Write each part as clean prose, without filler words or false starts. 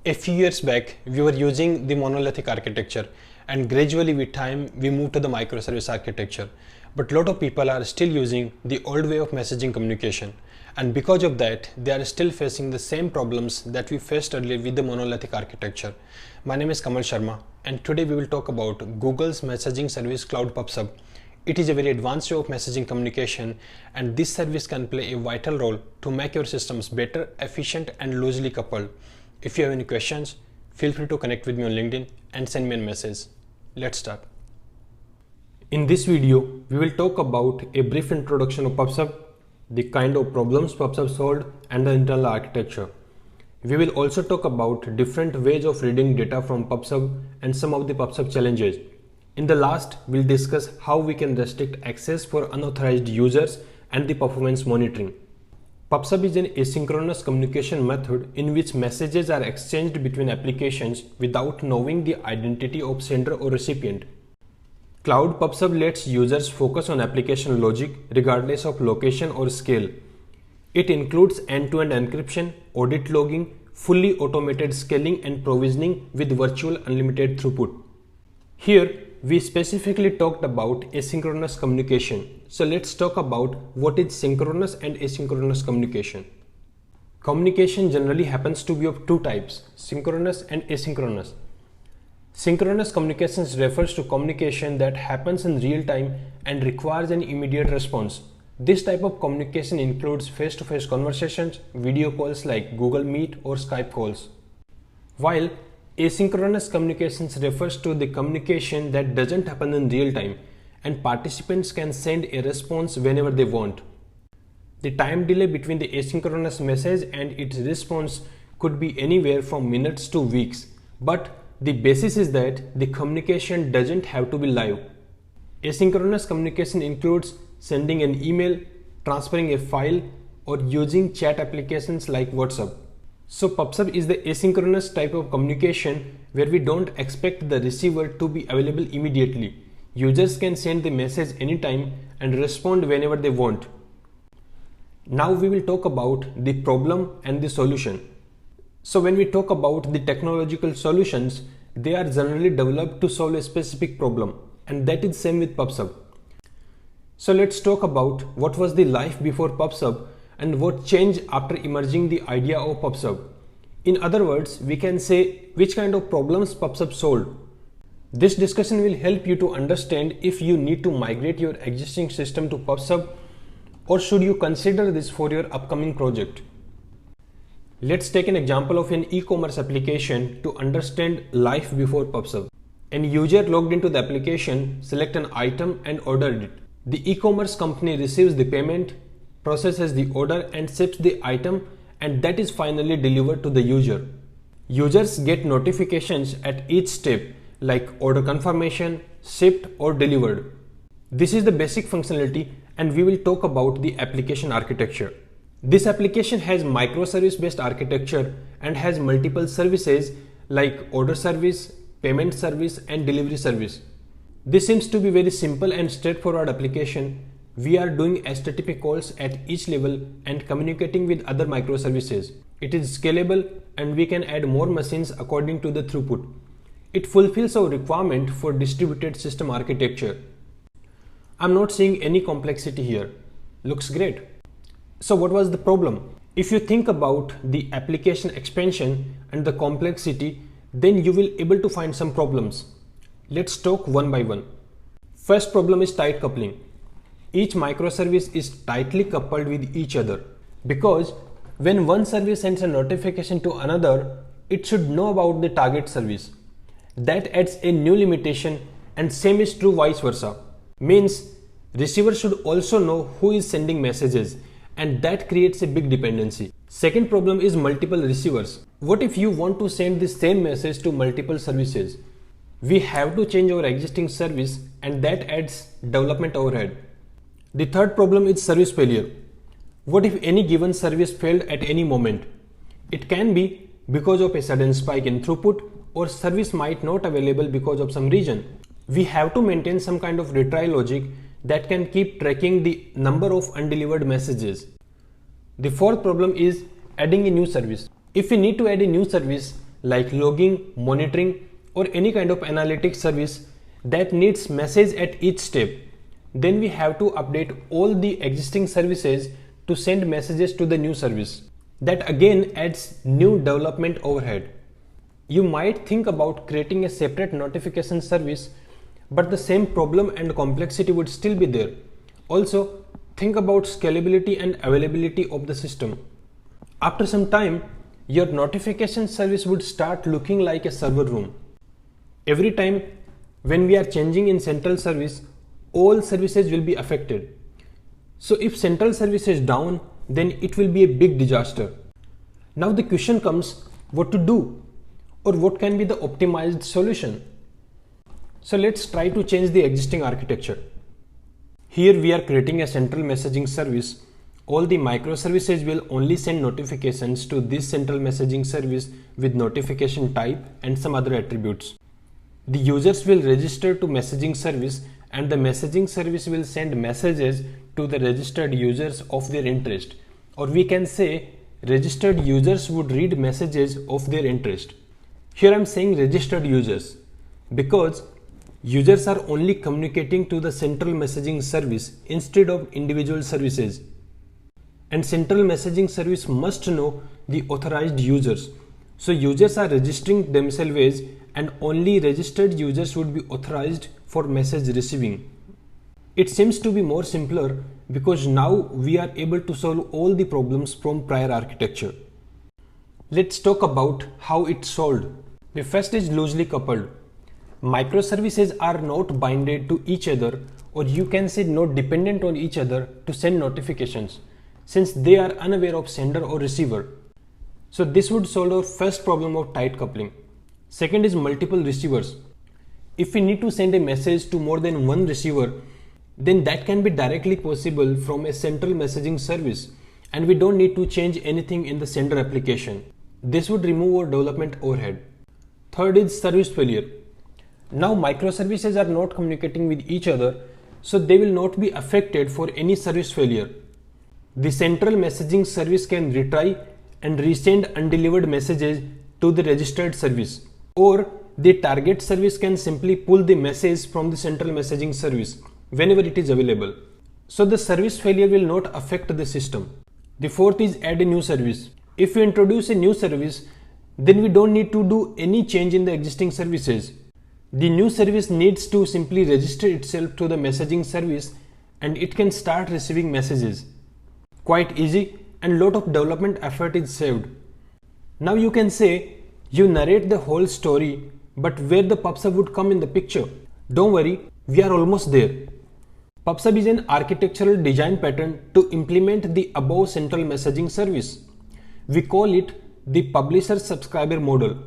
A few years back, we were using the monolithic architecture, and gradually with time, we moved to the microservice architecture. But a lot of people are still using the old way of messaging communication. And because of that, they are still facing the same problems that we faced earlier with the monolithic architecture. My name is Kamal Sharma, and today we will talk about Google's messaging service Cloud PubSub. It is a very advanced way of messaging communication, and this service can play a vital role to make your systems better, efficient, and loosely coupled. If you have any questions, feel free to connect with me on LinkedIn and send me a message. Let's start. In this video, we will talk about a brief introduction of PubSub, the kind of problems PubSub solved, and the internal architecture. We will also talk about different ways of reading data from PubSub and some of the PubSub challenges. In the last, we'll discuss how we can restrict access for unauthorized users and the performance monitoring. PubSub is an asynchronous communication method in which messages are exchanged between applications without knowing the identity of sender or recipient. Cloud PubSub lets users focus on application logic regardless of location or scale. It includes end-to-end encryption, audit logging, fully automated scaling and provisioning with virtual unlimited throughput. Here, we specifically talked about asynchronous communication. So let's talk about what is synchronous and asynchronous communication. Communication generally happens to be of two types, synchronous and asynchronous. Synchronous communications refers to communication that happens in real time and requires an immediate response. This type of communication includes face-to-face conversations, video calls like Google Meet or Skype calls. While asynchronous communications refers to the communication that doesn't happen in real time and participants can send a response whenever they want. The time delay between the asynchronous message and its response could be anywhere from minutes to weeks, but the basis is that the communication doesn't have to be live. Asynchronous communication includes sending an email, transferring a file, or using chat applications like WhatsApp. So PubSub is the asynchronous type of communication where we don't expect the receiver to be available immediately. Users can send the message anytime and respond whenever they want. Now we will talk about the problem and the solution. So when we talk about the technological solutions, they are generally developed to solve a specific problem, and that is same with PubSub. So let's talk about what was the life before PubSub and what changed after emerging the idea of PubSub. In other words, we can say which kind of problems PubSub solved. This discussion will help you to understand if you need to migrate your existing system to PubSub or should you consider this for your upcoming project. Let's take an example of an e-commerce application to understand life before PubSub. An user logged into the application, select an item and ordered it. The e-commerce company receives the payment, processes the order and ships the item, and that is finally delivered to the user. Users get notifications at each step like order confirmation, shipped or delivered. This is the basic functionality, and we will talk about the application architecture. This application has microservice based architecture and has multiple services like order service, payment service and delivery service. This seems to be very simple and straightforward application. We are doing HTTP calls at each level and communicating with other microservices. It is scalable and we can add more machines according to the throughput. It fulfills our requirement for distributed system architecture. I'm not seeing any complexity here. Looks great. So what was the problem? If you think about the application expansion and the complexity, then you will able to find some problems. Let's talk one by one. First problem is tight coupling. Each microservice is tightly coupled with each other because when one service sends a notification to another, it should know about the target service. That adds a new limitation, and same is true vice versa. Means receiver should also know who is sending messages, and that creates a big dependency. Second problem is multiple receivers. What if you want to send the same message to multiple services? We have to change our existing service, and that adds development overhead. The third problem is service failure. What if any given service failed at any moment? It can be because of a sudden spike in throughput, or service might not available because of some reason. We have to maintain some kind of retry logic that can keep tracking the number of undelivered messages. The fourth problem is adding a new service. If we need to add a new service, like logging, monitoring, or any kind of analytics service that needs message at each step, then we have to update all the existing services to send messages to the new service. That again adds new development overhead. You might think about creating a separate notification service, but the same problem and complexity would still be there. Also, think about scalability and availability of the system. After some time, your notification service would start looking like a server room. Every time when we are changing in central service, all services will be affected. So if central service is down, then it will be a big disaster. Now the question comes, what to do, or what can be the optimized solution? So let's try to change the existing architecture. Here we are creating a central messaging service. All the microservices will only send notifications to this central messaging service with notification type and some other attributes. The users will register to messaging service, and the messaging service will send messages to the registered users of their interest, or we can say registered users would read messages of their interest. Here I am saying registered users because users are only communicating to the central messaging service instead of individual services, and central messaging service must know the authorized users. So users are registering themselves, and only registered users would be authorized for message receiving. It seems to be more simpler because now we are able to solve all the problems from prior architecture. Let's talk about how it's solved. The first is loosely coupled. Microservices are not binded to each other, or you can say not dependent on each other to send notifications, since they are unaware of sender or receiver. So this would solve our first problem of tight coupling. Second is multiple receivers. If we need to send a message to more than one receiver, then that can be directly possible from a central messaging service, and we don't need to change anything in the sender application. This would remove our development overhead. Third is service failure. Now microservices are not communicating with each other, so they will not be affected for any service failure. The central messaging service can retry and resend undelivered messages to the registered service, or the target service can simply pull the message from the central messaging service whenever it is available. So the service failure will not affect the system. The fourth is add a new service. If we introduce a new service, then we don't need to do any change in the existing services. The new service needs to simply register itself to the messaging service, and it can start receiving messages. Quite easy, and lot of development effort is saved. Now you can say you narrate the whole story, but where the PubSub would come in the picture? Don't worry, we are almost there. PubSub is an architectural design pattern to implement the above central messaging service. We call it the publisher-subscriber model.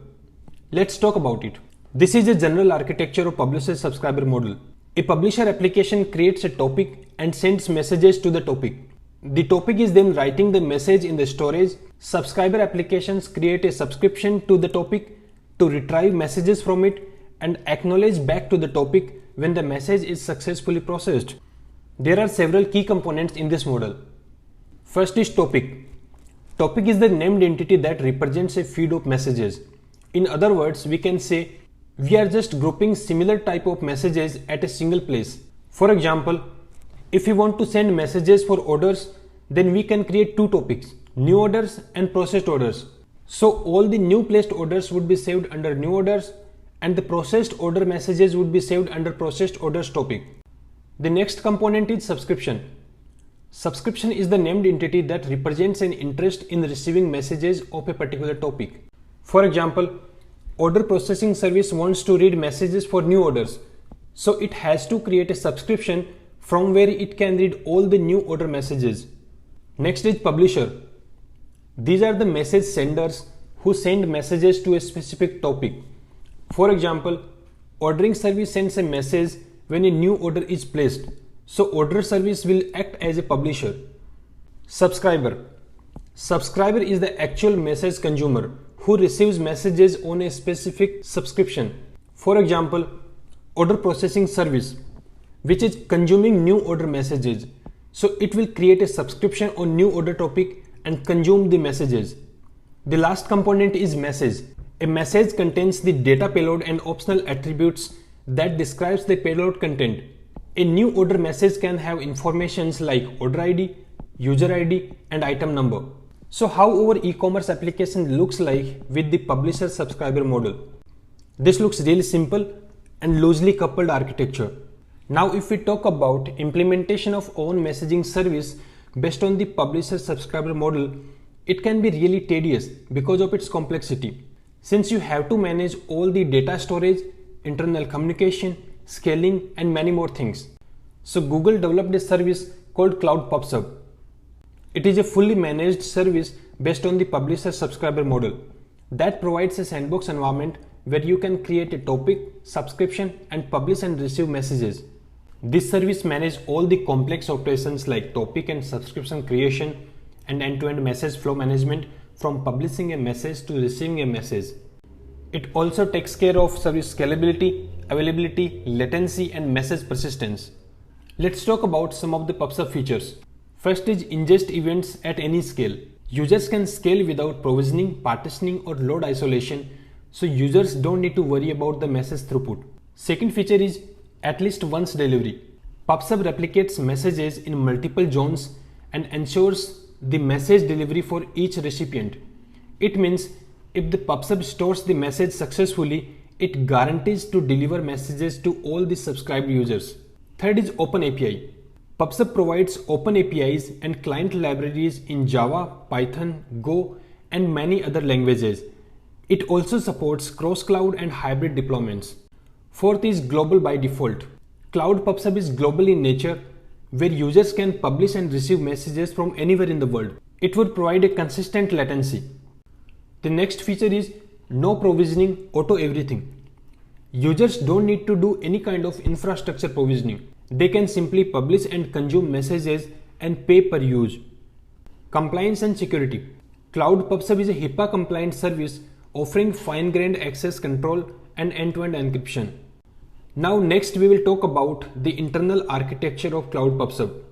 Let's talk about it. This is a general architecture of publisher-subscriber model. A publisher application creates a topic and sends messages to the topic. The topic is then writing the message in the storage. Subscriber applications create a subscription to the topic to retrieve messages from it and acknowledge back to the topic when the message is successfully processed. There are several key components in this model. First is topic. Topic is the named entity that represents a feed of messages. In other words, we can say we are just grouping similar type of messages at a single place. For example, if we want to send messages for orders, then we can create two topics, new orders and processed orders. So all the new placed orders would be saved under new orders, and the processed order messages would be saved under processed orders topic. The next component is subscription. Subscription is the named entity that represents an interest in receiving messages of a particular topic. For example, order processing service wants to read messages for new orders, so it has to create a subscription from where it can read all the new order messages. Next is publisher. These are the message senders who send messages to a specific topic. For example, ordering service sends a message when a new order is placed, so order service will act as a publisher. Subscriber. Subscriber is the actual message consumer who receives messages on a specific subscription. For example, order processing service, which is consuming new order messages, so it will create a subscription on new order topic and consume the messages. The last component is message. A message contains the data payload and optional attributes that describes the payload content. A new order message can have informations like order ID, user ID, and item number. So how our e-commerce application looks like with the publisher subscriber model? This looks really simple and loosely coupled architecture. Now if we talk about implementation of own messaging service based on the publisher subscriber model, it can be really tedious because of its complexity. Since you have to manage all the data storage, internal communication, scaling, and many more things. So Google developed a service called Cloud PubSub. It is a fully managed service based on the publisher subscriber model that provides a sandbox environment where you can create a topic, subscription, and publish and receive messages. This service manages all the complex operations like topic and subscription creation and end-to-end message flow management from publishing a message to receiving a message. It also takes care of service scalability, availability, latency, and message persistence. Let's talk about some of the PubSub features. First is ingest events at any scale. Users can scale without provisioning, partitioning, or load isolation, so users don't need to worry about the message throughput. Second feature is at least once delivery. PubSub replicates messages in multiple zones and ensures the message delivery for each recipient. It means if the PubSub stores the message successfully, it guarantees to deliver messages to all the subscribed users. Third is Open API. PubSub provides open APIs and client libraries in Java, Python, Go, and many other languages. It also supports cross-cloud and hybrid deployments. Fourth is global by default. Cloud PubSub is global in nature, where users can publish and receive messages from anywhere in the world. It would provide a consistent latency. The next feature is no provisioning, auto everything. Users don't need to do any kind of infrastructure provisioning. They can simply publish and consume messages and pay per use. Compliance and security. Cloud PubSub is a HIPAA compliant service offering fine-grained access control and end-to-end encryption. Now next we will talk about the internal architecture of Cloud PubSub.